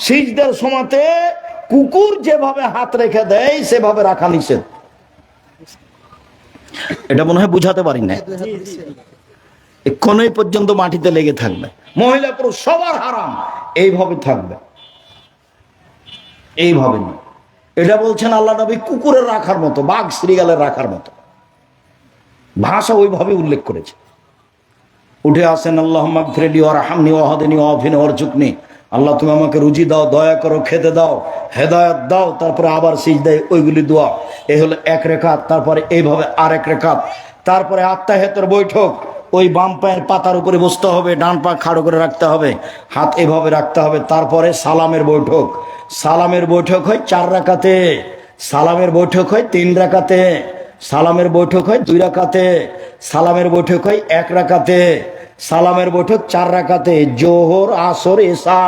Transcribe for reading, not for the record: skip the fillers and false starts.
সিজদার সময়তে কুকুর যেভাবে হাত রেখে দেয় সেভাবে রাখা নিষেধ। এটা মনে হয় বুঝাতে পারি না। এক্ষণই পর্যন্ত মাটিতে লেগে থাকবে, মহিলা পুরুষ সবার হারাম, এইভাবে থাকবে, এইভাবে না। এটা বলছেন আল্লাহ নবী কুকুরের রাখার মতো, বাঘ শ্রীগালের রাখার মতো, ভাষা ওইভাবে উল্লেখ করেছে। উঠে আসেন আল্লাহ মাগফিরলি ওয়ারহামনি ওয়াহদিনি ওয়াফিনি ওয়ারজুকনি, আল্লাহ তুমি আমাকে রুজি দাও, দয়া করো, খেতে দাও, হেদায়েত দাও। তারপরে আবার সিজদায় ওইগুলি দোয়া। এই হলো এক রেখাত। তারপরে এইভাবে আরেক রেখাত। তারপরে আত্মাহিয়াতের বৈঠক, ওই বাম পায়ের পাতার উপরে বসতে হবে, ডান পা খাড়ো করে রাখতে হবে, হাত এভাবে রাখতে হবে। তারপরে সালামের বৈঠক। সালামের বৈঠক হয় 4 রাকাতে, সালামের বৈঠক হয় 3 রাকাতে, সালামের বৈঠক হয় 2 রাকাতে, সালামের বৈঠক হয় 1 রাকাতে, সালামের বৈঠক 4 রাকাতে, জোহর আসর এশা।